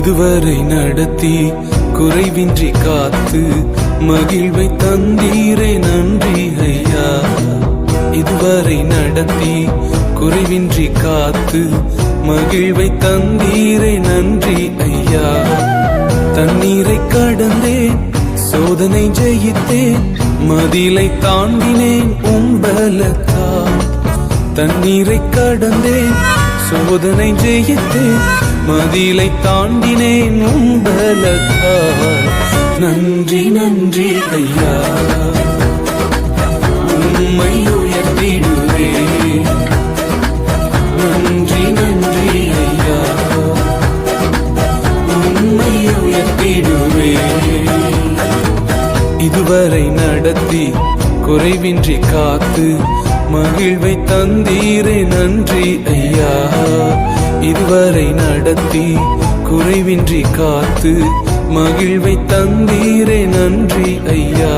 இதுவரை நடத்தி குறைவின்றி காத்து மகிழ்வை தந்தீரே நன்றி ஐயா. இதுவரை நடத்தி குறைவின்றி காத்து மகிழ்வை தந்தீரே நன்றி ஐயா. தண்ணீரை கடந்தேன், சோதனை ஜெயித்தேன், மதிலை தாண்டினேன் உம்பலத்தால். தண்ணீரை கடந்தேன், சோதனை ஜெயித்தேன், மதிலை தாண்டினேன் உம்பலத்தால். நன்றி நன்றி ஐயா, உம்மை உயர்த்திடுவேன். நன்றி நன்றி ஐயா, உம்மை உயர்த்திடுவேன். இதுவரை நடத்தி குறைவின்றி காத்து மகிழ்வை தந்தீரே நன்றி ஐயா. இதுவரை நடத்தி குறைவின்றி காத்து மகிழ்வை தந்தீரே நன்றி ஐயா.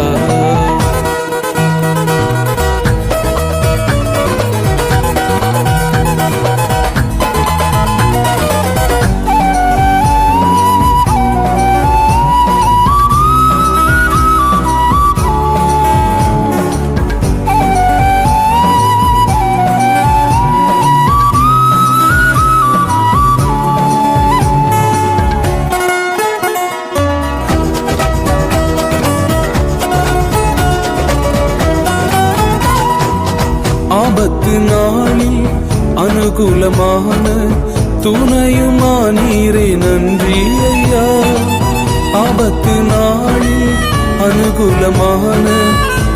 ஆபத்து நாளில் அனுகூலமான துணையுமானீரே நன்றி ஐயா. ஆபத்து நாளில் அனுகூலமான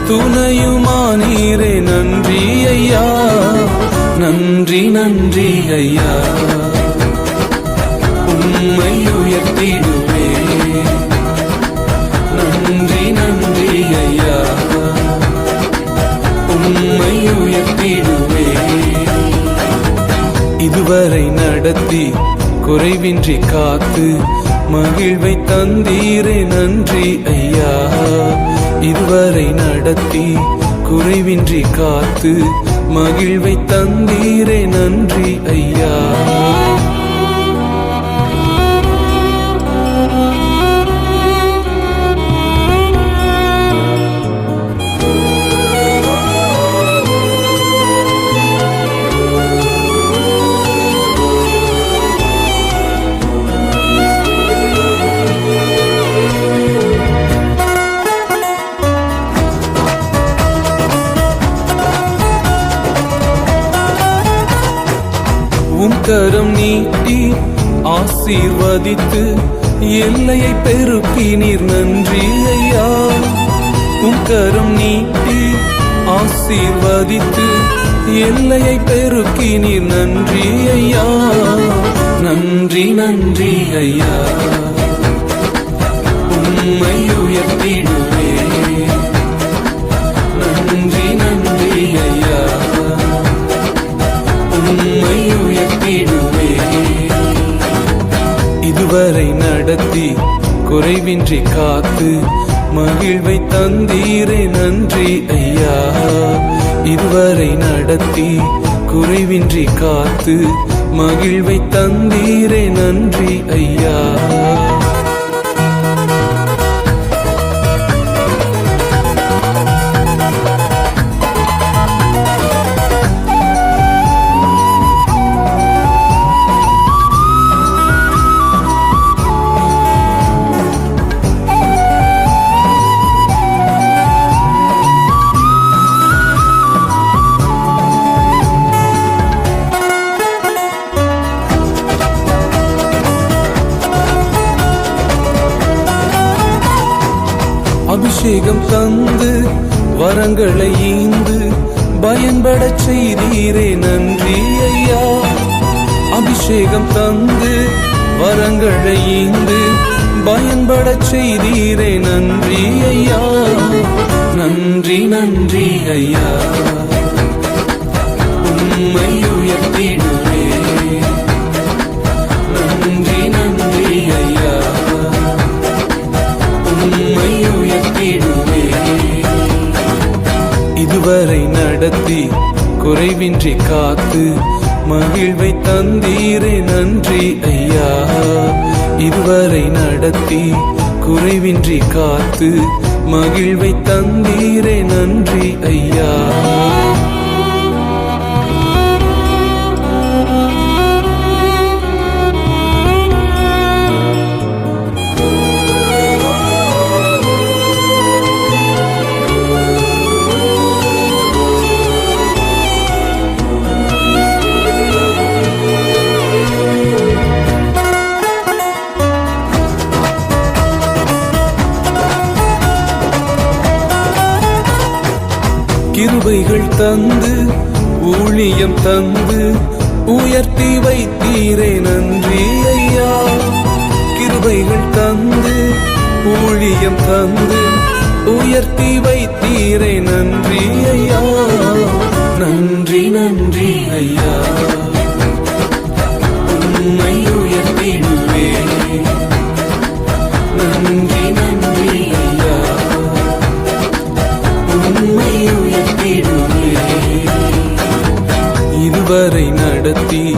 துணையுமானீரே நன்றி ஐயா. நன்றி நன்றி ஐயா, உம்மை உயர்த்திடுவேன். நன்றி நன்றி ஐயா, உம்மை உயர்த்திடுவேன். இதுவரை நடத்தி குறைவின்றி காத்து மகிழ்வை தந்தீரே நன்றி ஐயா. இதுவரை நடத்தி குறைவின்றி காத்து மகிழ்வை தந்தீரே நன்றி ஐயா. உம் கரம் நீட்டி ஆசீர்வதித்து எல்லையை பெருக்கினீர் நன்றி ஐயா. உம் கரம் நீட்டி ஆசீர்வதித்து எல்லையை பெருக்கினீர் நன்றி ஐயா. நன்றி நன்றி ஐயா, உம்மை உயர்த்திடுவேன். நன்றி நன்றி ஐயா, உம்மை உயர்த்திடுவேன். இதுவரை நடத்தி குறைவின்றி காத்து மகிழ்வை தந்தீரே நன்றி ஐயா. இதுவரை நடத்தி குறைவின்றி காத்து மகிழ்வை தந்தீரே நன்றி ஐயா. அபிஷேகம் தந்து வரங்களை ஈந்து பயன்படச் செய்தீரே நன்றி ஐயா. அபிஷேகம் தந்து வரங்களை ஈந்து பயன்படச் செய்தீரே நன்றி ஐயா. நன்றி நன்றி ஐயா, உம்மை உயர்த்திடுவேன். நன்றி நன்றி ஐயா, உம்மை உயர்த்திடுவேன். இதுவரை நடத்தி குறைவின்றி காத்து மகிழ்வை தந்தீரே நன்றி ஐயா. இதுவரை நடத்தி குறைவின்றி காத்து மகிழ்வை தந்தீரே நன்றி ஐயா. கிருபைகள் தந்து ஊழியம் தந்து உயர்த்தி வைத்தீரே நன்றி ஐயா. கிருபைகள் தந்து ஊழியம் தந்து உயர்த்தி வைத்தீரே நன்றி ஐயா. நன்றி நன்றி ஐயா. உம்மை உயர்த்திடுவே. நன்றி நன்றி ஐயா. உம்மை இதுவரை நடத்தி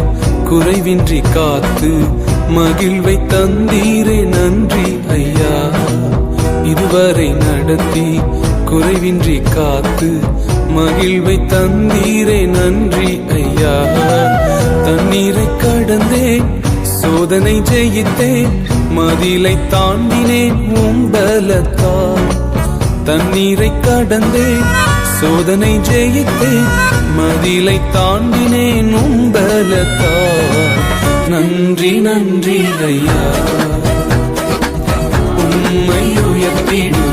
குறைவின்றி காத்து மகிழ்வை தந்தீரே நன்றி ஐயா. இதுவரை நடத்தி குறைவின்றி காத்து மகிழ்வை தந்தீரே நன்றி ஐயா. தண்ணீரை கடந்தேன் சோதனை ஜெயித்தேன் மதிலை தாண்டினேன் உம்பலத்தால். தண்ணீரை கடந்தேன் சோதனை ஜெயித்தேன் மதிலை தாண்டினேன் உம்பலத்தால். நன்றி நன்றி ஐயா. உம்மை உயர்த்திடு